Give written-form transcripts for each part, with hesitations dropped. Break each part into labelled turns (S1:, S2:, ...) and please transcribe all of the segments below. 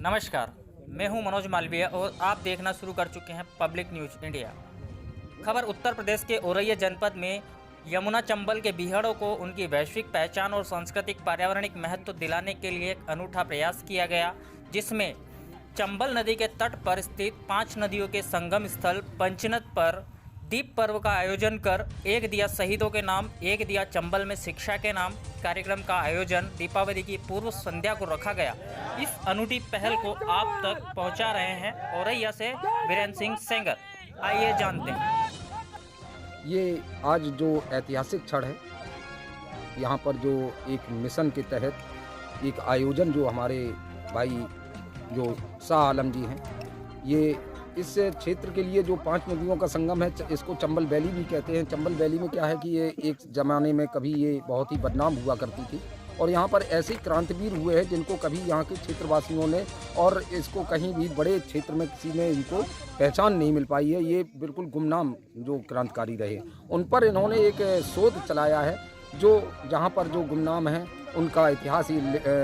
S1: नमस्कार, मैं हूं मनोज मालवीय और आप देखना शुरू कर चुके हैं पब्लिक न्यूज़ इंडिया। खबर उत्तर प्रदेश के औरैया जनपद में यमुना चंबल के बीहड़ों को उनकी वैश्विक पहचान और सांस्कृतिक पर्यावरणिक महत्व दिलाने के लिए एक अनूठा प्रयास किया गया, जिसमें चंबल नदी के तट पर स्थित 5 नदियों के संगम स्थल पंचनद पर दीप पर्व का आयोजन कर एक दिया शहीदों के नाम, एक दिया चंबल में शिक्षा के नाम कार्यक्रम का आयोजन दीपावली की पूर्व संध्या को रखा गया। इस अनूठी पहल को आप तक पहुंचा रहे हैं औरैया से वीरेंद्र सिंह सेंगर। आइए जानते हैं।
S2: ये आज जो ऐतिहासिक क्षण है, यहाँ पर जो एक मिशन के तहत एक आयोजन जो हमारे भाई जो शाह आलम जी हैं, ये इस क्षेत्र के लिए जो 5 नदियों का संगम है, इसको चंबल वैली भी कहते हैं। चंबल वैली में क्या है कि ये एक ज़माने में कभी ये बहुत ही बदनाम हुआ करती थी और यहाँ पर ऐसे क्रांतिवीर हुए हैं जिनको कभी यहाँ के क्षेत्रवासियों ने और इसको कहीं भी बड़े क्षेत्र में किसी ने इनको पहचान नहीं मिल पाई है। ये बिल्कुल गुमनाम जो क्रांतिकारी रहे, उन पर इन्होंने एक शोध चलाया है जो जहाँ पर जो गुमनाम हैं उनका इतिहास ही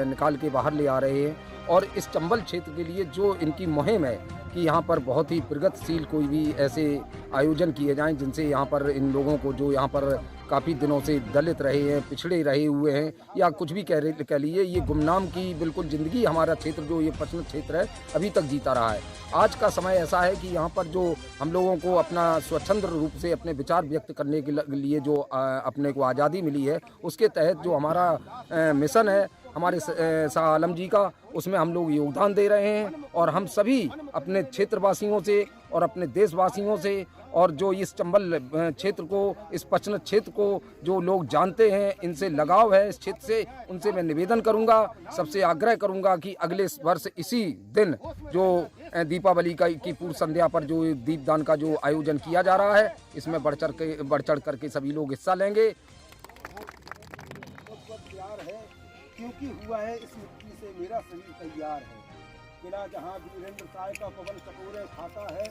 S2: निकाल के बाहर ले आ रहे हैं। और इस चंबल क्षेत्र के लिए जो इनकी मुहिम है कि यहाँ पर बहुत ही प्रगतिशील कोई भी ऐसे आयोजन किए जाएं जिनसे यहाँ पर इन लोगों को जो यहाँ पर काफ़ी दिनों से दलित रहे हैं, पिछड़े रहे हुए हैं या कुछ भी कह लीजिए, ये गुमनाम की बिल्कुल ज़िंदगी हमारा क्षेत्र जो ये पश्चिम क्षेत्र है अभी तक जीता रहा है। आज का समय ऐसा है कि यहाँ पर जो हम लोगों को अपना स्वतंत्र रूप से अपने विचार व्यक्त करने के लिए जो अपने को आज़ादी मिली है, उसके तहत जो हमारा मिशन है हमारे शाह आलम जी का, उसमें हम लोग योगदान दे रहे हैं। और हम सभी अपने क्षेत्रवासियों से और अपने देशवासियों से और जो इस चंबल क्षेत्र को, इस पश्चिम क्षेत्र को जो लोग जानते हैं, इनसे लगाव है इस क्षेत्र से, उनसे मैं निवेदन करूंगा, सबसे आग्रह करूंगा कि अगले वर्ष इसी दिन जो दीपावली की पूर्व संध्या पर जो दीपदान का जो आयोजन किया जा रहा है, इसमें बढ़ चढ़ करके सभी लोग हिस्सा लेंगे।
S3: क्योंकि हुआ है इस मिट्टी से मेरा शरीर तैयार है। गिला जहाँ वीरेंद्र साय का पवन चकोरे खाता है,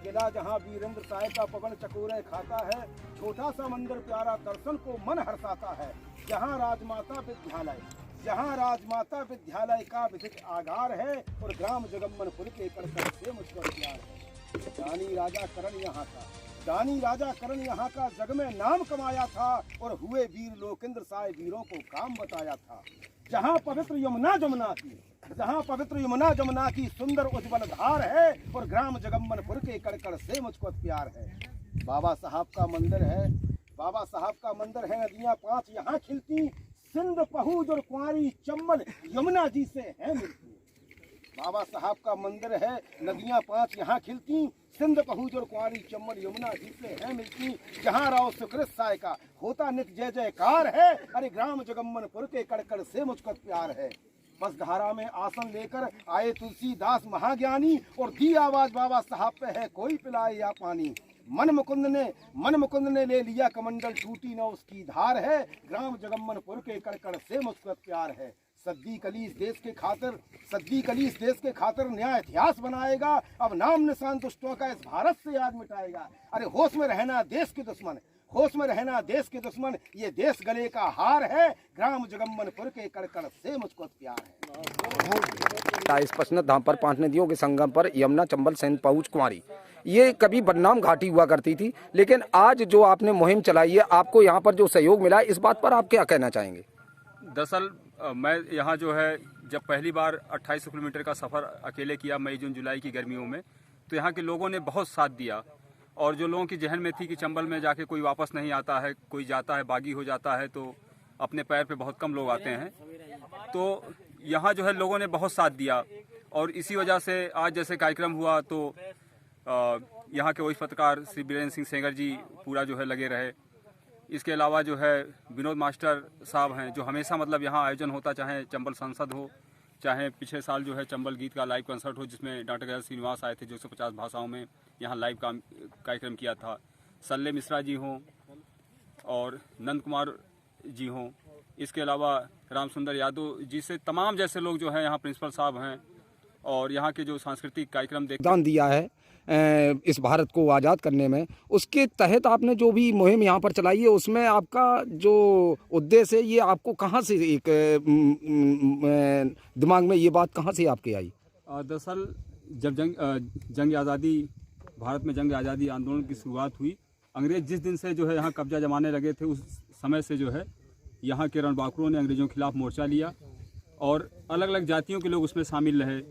S3: गिला जहाँ वीरेंद्र साय का पवन चकोरे खाता है, छोटा सा मंदिर प्यारा दर्शन को मन हर्षाता है। जहाँ राजमाता विद्यालय का विधिक आगार है और ग्राम जगम्मनपुर के करकर से मुझको प्यार है। दानी राजा करण यहाँ का जग में नाम कमाया था और हुए वीर लोकेंद्र साय वीरों को काम बताया था। जहाँ पवित्र यमुना जमुना की सुंदर उज्जवल धार है और ग्राम जगम्मनपुर के कड़कड़ से मुझको प्यार है। बाबा साहब का मंदिर है, नदियाँ 5 यहाँ खिलती, सिंध पहुज और कुंवारी चंबल यमुना जी से है मिलती। बाबा साहब का मंदिर है, नदियाँ 5 यहाँ खिलती, सिंध पहुज और कुंवारी चंबल यमुना जी से है मिलती। जहाँ राव सुकृत साय का होता नित जय जयकार है, अरे ग्राम जगम्मनपुर के कड़कड़ से मुझको प्यार है। बस धारा में आसन लेकर आए तुलसीदास महाज्ञानी और दी आवाज बाबा साहब पे है कोई पिलाए या पानी। मन मुकुंद ने ले लिया कमंडल, टूटी न उसकी धार है, ग्राम जगम्मनपुर के कड़कड़ से मुझको प्यार है। सद्दी कलीस देश के खातिर नया इतिहास बनाएगा, अब नाम निशान दुष्टों का इस भारत से आज मिटाएगा। अरे होश में रहना देश के दुश्मन, ये देश गले का हार है, ग्राम जगम्मनपुर के कड़कड़ से मुझको प्यार है।
S2: इस पश्चिम धाम पर 5 नदियों के संगम पर यमुना चंबल सिंध पहुज कुंवारी, ये कभी बदनाम घाटी हुआ करती थी, लेकिन आज जो आपने मुहिम चलाई है, आपको यहाँ पर जो सहयोग मिला है, इस बात पर आप क्या कहना चाहेंगे?
S4: दरअसल मैं यहाँ जो है जब पहली बार 28 किलोमीटर का सफ़र अकेले किया मई जून जुलाई की गर्मियों में, तो यहाँ के लोगों ने बहुत साथ दिया। और जो लोगों की जहन में थी कि चंबल में जाके कोई वापस नहीं आता है, कोई जाता है बागी हो जाता है, तो अपने पैर पे बहुत कम लोग आते हैं, तो यहाँ जो है लोगों ने बहुत साथ दिया। और इसी वजह से आज जैसे कार्यक्रम हुआ तो यहाँ के वरिष्ठ पत्रकार श्री वीरेंद्र सिंह सेंगर जी पूरा जो है लगे रहे। इसके अलावा जो है विनोद मास्टर साहब हैं, जो हमेशा मतलब यहाँ आयोजन होता, चाहे चंबल संसद हो, चाहे पिछले साल जो है चंबल गीत का लाइव कंसर्ट हो जिसमें डॉक्टर गैर श्रीनिवास आए थे, जो 150 भाषाओं में यहाँ लाइव कार्यक्रम किया था। सल्ले मिश्रा जी हों और नंद कुमार जी हों, इसके अलावा राम सुंदर यादव जी से तमाम जैसे लोग जो हैं, यहाँ प्रिंसिपल साहब हैं और यहाँ के जो सांस्कृतिक कार्यक्रम योगदान
S2: दिया है इस भारत को आज़ाद करने में, उसके तहत आपने जो भी मुहिम यहाँ पर चलाई है, उसमें आपका जो उद्देश्य है, ये आपको कहाँ से एक दिमाग में ये बात कहाँ से आपके आई?
S4: दरअसल जब जंग आज़ादी भारत में जंग आज़ादी आंदोलन की शुरुआत हुई, अंग्रेज जिस दिन से जो है यहाँ कब्जा जमाने लगे थे, उस समय से जो है यहाँ के रणबांकुरों ने अंग्रेज़ों के खिलाफ मोर्चा लिया और अलग अलग जातियों के लोग उसमें शामिल रहे।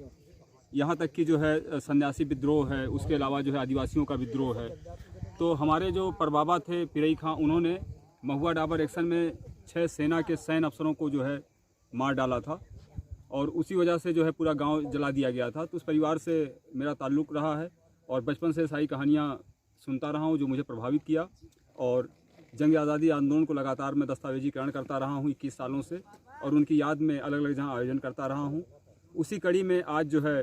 S4: यहाँ तक कि जो है सन्यासी विद्रोह है, उसके अलावा जो है आदिवासियों का विद्रोह है। तो हमारे जो परबाबा थे पिरई खां, उन्होंने महुआ डाबर एक्शन में 6 सेना के सैन्य अफसरों को जो है मार डाला था और उसी वजह से जो है पूरा गांव जला दिया गया था। तो उस परिवार से मेरा ताल्लुक़ रहा है और बचपन से सारी कहानियाँ सुनता रहा हूँ जो मुझे प्रभावित किया, और जंग आज़ादी आंदोलन को लगातार मैं दस्तावेजीकरण करता रहा हूँ 21 सालों से, और उनकी याद में अलग अलग जहाँ आयोजन करता रहा हूँ। उसी कड़ी में आज जो है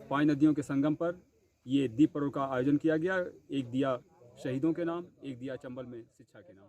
S4: 5 नदियों के संगम पर ये दीप पर्व का आयोजन किया गया। एक दिया शहीदों के नाम, एक दिया चंबल में शिक्षा के नाम।